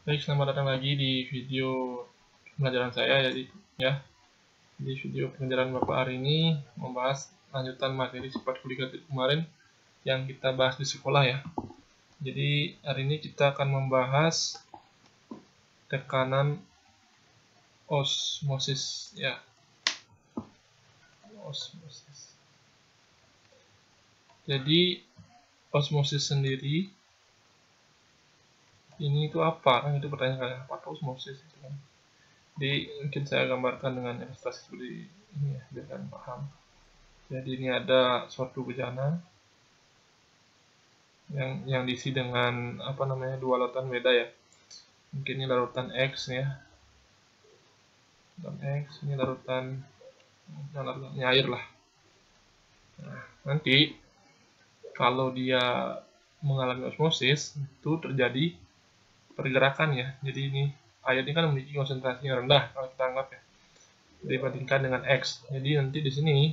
Baik, selamat datang lagi di video pembelajaran saya ya. Di video pembelajaran Bapak hari ini membahas lanjutan materi sifat kualitatif kemarin yang kita bahas di sekolah ya. Jadi hari ini kita akan membahas tekanan osmosis ya. Osmosis. Jadi osmosis sendiri ini itu apa? Kan itu pertanyaan kalian, apa osmosis itu kan? Jadi mungkin saya gambarkan dengan ilustrasi seperti ini ya, biar kalian paham. Jadi ini ada suatu bejana yang diisi dengan dua larutan beda ya. Mungkin ini larutan X ya. Larutan X, ini larutannya air lah. Nah, nanti kalau dia mengalami osmosis itu terjadi pergerakan ya. Jadi ini air ini kan memiliki konsentrasi yang rendah kalau kita anggap ya, dibandingkan dengan X. Jadi nanti di sini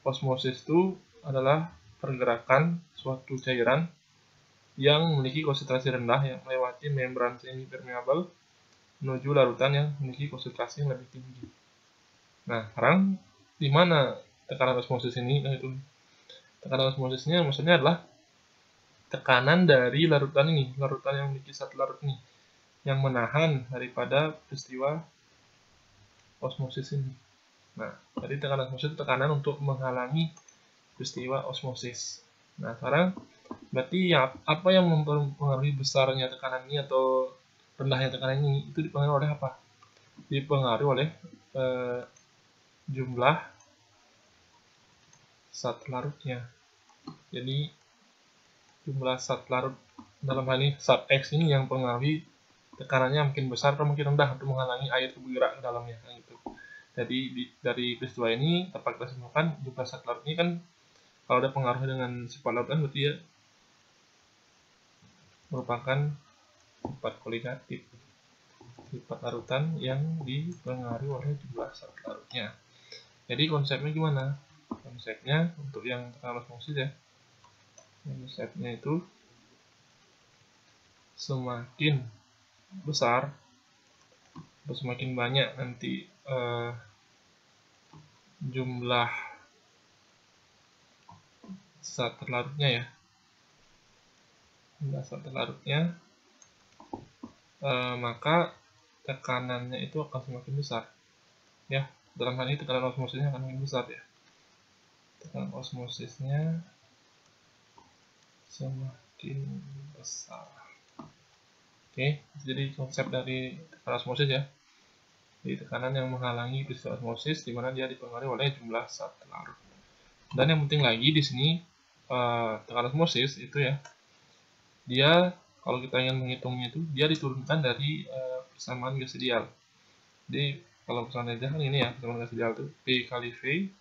osmosis itu adalah pergerakan suatu cairan yang memiliki konsentrasi rendah yang melewati membran semi-permeabel menuju larutan yang memiliki konsentrasi yang lebih tinggi. Nah, sekarang di mana tekanan osmosis ini? Nah, itu tekanan osmosisnya maksudnya adalah tekanan dari larutan ini, larutan yang memiliki satu larut ini, yang menahan daripada peristiwa osmosis ini. Nah, jadi tekanan osmosis itu tekanan untuk menghalangi peristiwa osmosis. Nah, sekarang berarti ya, apa yang mempengaruhi besarnya tekanan ini atau rendahnya tekanan ini itu dipengaruhi oleh apa? Dipengaruhi oleh jumlah zat larutnya. Jadi jumlah zat larut dalam hal ini zat X ini yang mempengaruhi tekanannya mungkin besar atau mungkin rendah untuk menghalangi air bergerak ke dalamnya gitu. Jadi dari peristiwa ini dapat kita simpulkan jumlah zat larut ini kan kalau ada pengaruh dengan sifat larutan berarti ya merupakan sifat kualitatif, sifat larutan yang dipengaruhi oleh jumlah zat larutnya. Jadi konsepnya gimana? Konsepnya untuk yang tekanan osmosis ya, konsepnya itu semakin besar atau semakin banyak nanti jumlah zat terlarutnya ya, jumlah zat terlarutnya, maka tekanannya itu akan semakin besar ya. Dalam hal ini tekanan osmosisnya akan semakin besar ya, tekanan osmosisnya semakin besar. Oke, jadi konsep dari tekanan osmosis ya, jadi tekanan yang menghalangi peristiwa osmosis di mana dia dipengaruhi oleh jumlah zat larut. Dan yang penting lagi di sini tekanan osmosis itu ya, dia kalau kita ingin menghitungnya itu dia diturunkan dari persamaan gas ideal. Jadi kalau persamaan ideal kan ini ya, persamaan gas ideal itu P kali V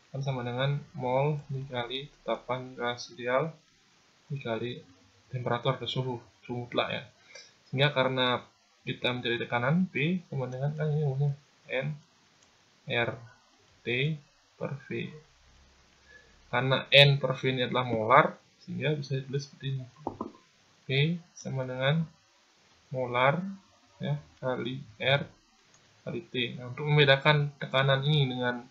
kan sama dengan mol dikali tetapan gas ideal dikali temperatur atau suhu mutlak ya. Sehingga karena kita mencari tekanan P sama dengan kan ini namanya N R T per V. Karena N per V ini adalah molar, sehingga bisa ditulis seperti ini. P sama dengan molar ya kali R kali T. Nah, untuk membedakan tekanan ini dengan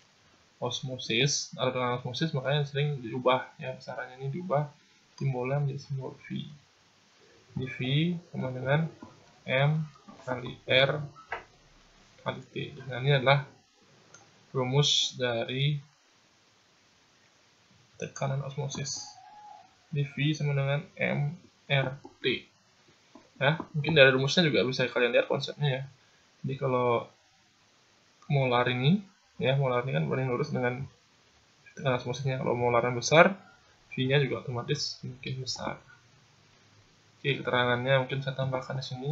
osmosis atau tekanan osmosis makanya sering diubah ya, besarannya ini diubah simbolnya menjadi simbol V. Di V sama dengan M kali R kali T. Nah, ini adalah rumus dari tekanan osmosis. Di V sama dengan M R T. Ya, mungkin dari rumusnya juga bisa kalian lihat konsepnya ya. Jadi kalau molar ini ya, molar ini kan paling lurus dengan tekanan osmosisnya. Kalau molarnya besar, V-nya juga otomatis semakin besar. Oke, keterangannya mungkin saya tambahkan di sini.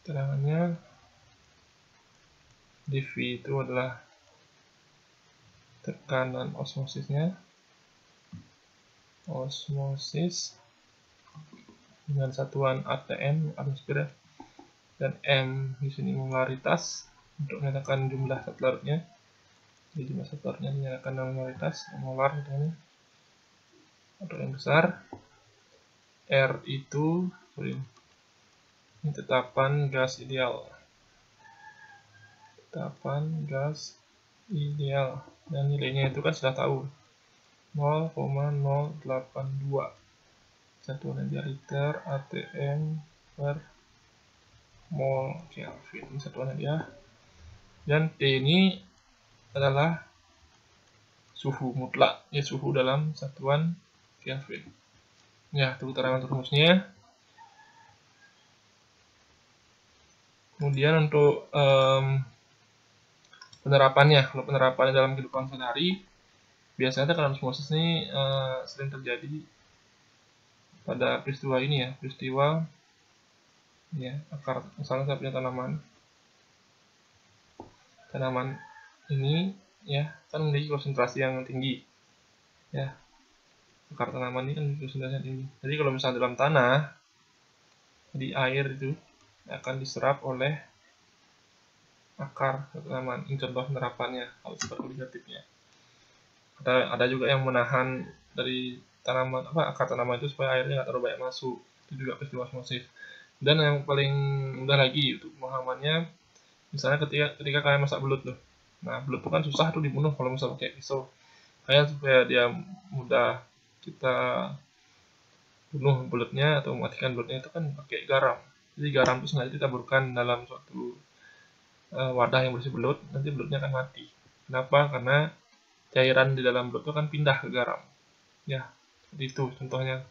Keterangannya di V itu adalah tekanan osmosisnya, osmosis dengan satuan atm atmosfer, dan M di sini molaritas untuk menyatakan jumlah zat larutnya. Jadi jumlah zat larutnya dinyatakan molaritas, molar misalnya, atau yang besar. R itu Ini tetapan gas ideal. Tetapan gas ideal. Dan nilainya itu kan sudah tahu. 0,082. Satuan dia liter atm per mol Kelvin. Satuan dia. Dan T ini adalah suhu mutlak, ya suhu dalam satuan Kelvin. Ya, itu keterangan rumusnya. Kemudian untuk penerapannya, kalau penerapannya dalam kehidupan sehari-hari, biasanya tekanan osmosis ini sering terjadi pada peristiwa ini ya, peristiwa ya akar. Misalnya saya punya tanaman ini ya kan memiliki konsentrasi yang tinggi ya, akar tanaman ini kan memiliki konsentrasi yang tinggi. Jadi kalau misalnya dalam tanah, di air itu akan diserap oleh akar tanaman. Ini contoh penerapannya kalau seperti negatifnya. Ada juga yang menahan dari tanaman akar tanaman itu supaya airnya nggak terlalu banyak masuk. Itu juga peristiwa osmosis. Dan yang paling mudah lagi untuk pemahamannya, misalnya ketika kalian masak belut tuh. Nah, belut itu kan susah tuh dibunuh kalau misalnya pakai pisau. Kayak supaya dia mudah kita bunuh belutnya atau mematikan belutnya itu kan pakai garam. Jadi garam itu sengaja ditaburkan dalam suatu wadah yang berisi belut, nanti belutnya akan mati. Kenapa? Karena cairan di dalam belut itu kan pindah ke garam. Ya, seperti itu contohnya.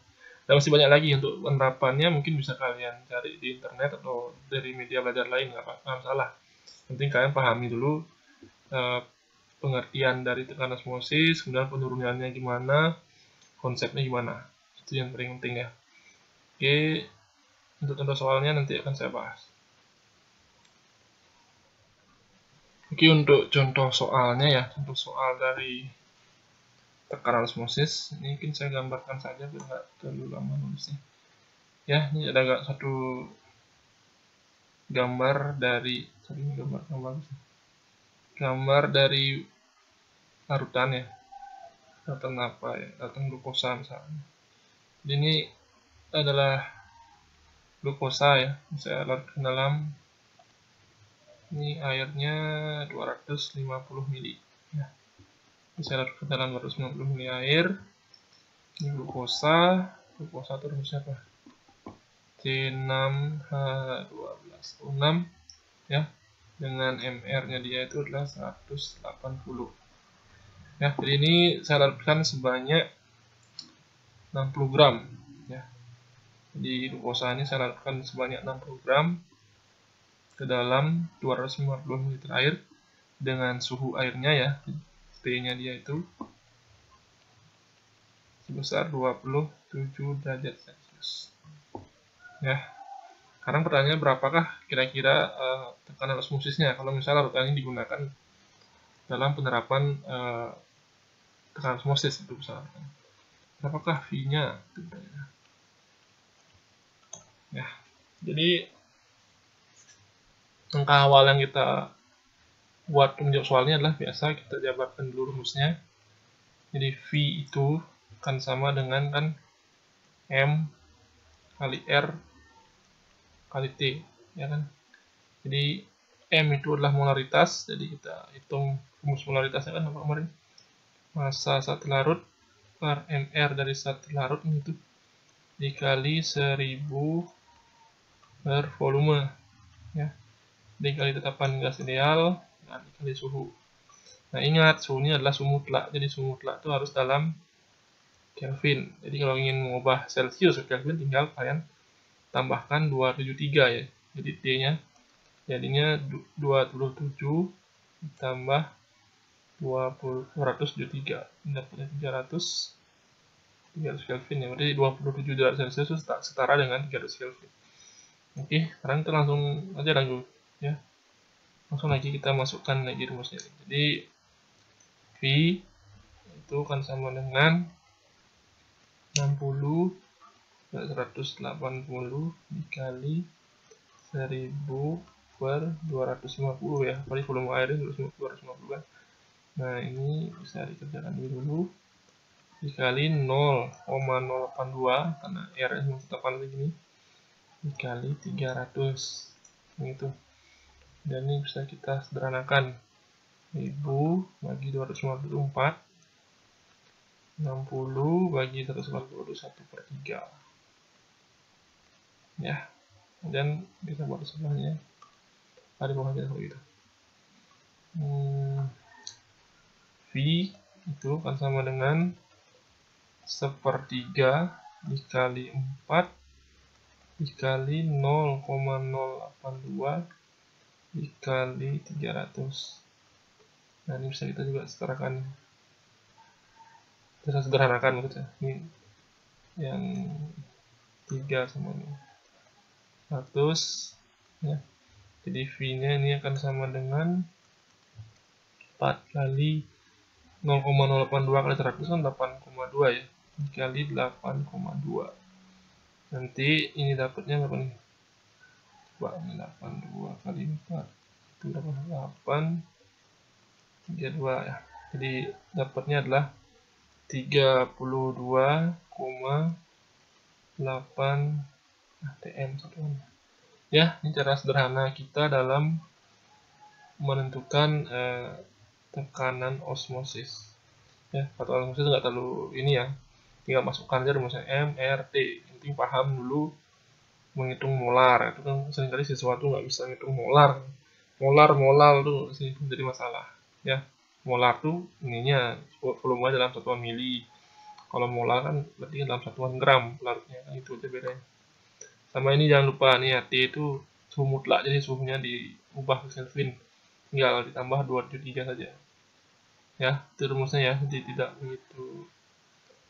Dan masih banyak lagi untuk penerapannya, mungkin bisa kalian cari di internet atau dari media belajar lain, nggak masalah. Penting kalian pahami dulu pengertian dari tekanan osmosis, kemudian penurunannya gimana, konsepnya gimana. Itu yang paling penting ya. Oke, untuk contoh soalnya nanti akan saya bahas. Oke, untuk contoh soalnya ya, contoh soal dari tekanan osmosis, ini mungkin saya gambarkan saja biar nggak terlalu lama nulisnya. Ya, ini ada satu gambar dari gambar dari larutan ya, larutan apa ya, larutan glukosa misalnya. Jadi ini adalah glukosa ya, saya larutkan dalam ini airnya 250 mili ya. Saya larutkan dalam 250 mili air. Ini glukosa itu rumusnya apa? C6H12O6 ya, dengan mR-nya dia itu adalah 180 ya. Jadi ini saya larutkan sebanyak 60 gram ya. Jadi glukosa ini saya larutkan sebanyak 60 gram ke dalam 250 ml air dengan suhu airnya ya, T-nya dia itu sebesar 27 derajat Celcius. Ya. Sekarang pertanyaannya berapakah kira-kira tekanan osmosisnya kalau misalnya larutan ini digunakan dalam penerapan tekanan osmosis itu misalkan. Berapakah V-nya? Ya. Jadi langkah awal yang kita buat menjawab soalnya adalah biasa kita jabarkan dulu rumusnya. Jadi V itu kan sama dengan kan M kali R kali T ya kan. Jadi M itu adalah molaritas, jadi kita hitung rumus molaritasnya kan apa kemarin, massa satu larut per MR dari satu larut itu dikali 1000 per volume ya, dikali tetapan gas ideal dan dikali suhu. Nah, ingat suhunya adalah suhu mutlak, jadi suhu mutlak itu harus dalam Kelvin. Jadi kalau ingin mengubah Celsius ke Kelvin tinggal kalian tambahkan 273 ya. Jadi T-nya jadinya 27 ditambah 273 dapatnya 300 Kelvin ya. Berarti 27 derajat Celcius setara dengan 300 Kelvin. Oke, sekarang kita langsung aja lanjut ya. Langsung lagi kita masukkan lagi rumusnya. Jadi V itu kan sama dengan 60 180 dikali 1000 per 250 ya. Kali volume airnya 250 kan. Nah, ini bisa dikerjakan dulu. Dikali 0,082 karena R nya tetapan begini. dikali 300 gitu. Dan ini bisa kita sederhanakan. 1000 bagi 254, 60 bagi 181/3. Ya, dan kita buat sebelahnya ada bawahnya kalau gitu. V itu akan sama dengan 1/3 dikali 4 dikali 0,082 dikali 300. Nah, ini bisa kita juga setarakan, bisa sederhanakan maksudnya. Ini yang 3 sama ini 100 ya. Jadi V nya ini akan sama dengan 4 kali 0,082 kali 100 kan 8,2 ya, dikali 8,2. Nanti ini dapatnya berapa nih? Coba ini 82 kali 4 itu dapat 832 ya. Jadi dapatnya adalah 32,8 atm satuan. Ya, ini cara sederhana kita dalam menentukan tekanan osmosis. Ya, atau osmosis nggak terlalu ini ya, tinggal masukkan aja rumusnya M, R, T. Yang penting paham dulu menghitung molar. Itu kan seringkali sesuatu nggak bisa menghitung molar. Molar tuh sih jadi masalah. Ya, molar tuh ininya volume dalam satuan mili. Kalau molar kan berarti dalam satuan gram larutnya. Nah, itu aja bedanya. Sama ini jangan lupa nih ya, T itu suhu mutlak, jadi suhunya diubah ke Kelvin. Tinggal ditambah 273 saja. Ya, itu rumusnya ya, jadi tidak begitu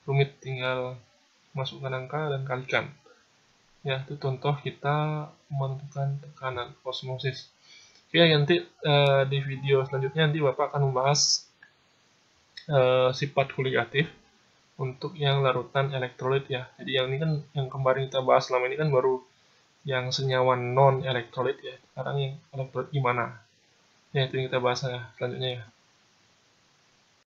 rumit, tinggal masukkan angka dan kalikan. Ya, itu contoh kita menentukan tekanan osmosis. Oke, nanti di video selanjutnya nanti Bapak akan membahas sifat koligatif untuk yang larutan elektrolit ya. Jadi yang ini kan yang kemarin kita bahas selama ini kan baru yang senyawa non elektrolit ya. Sekarang yang elektrolit gimana? Ya, itu yang kita bahas ya selanjutnya ya.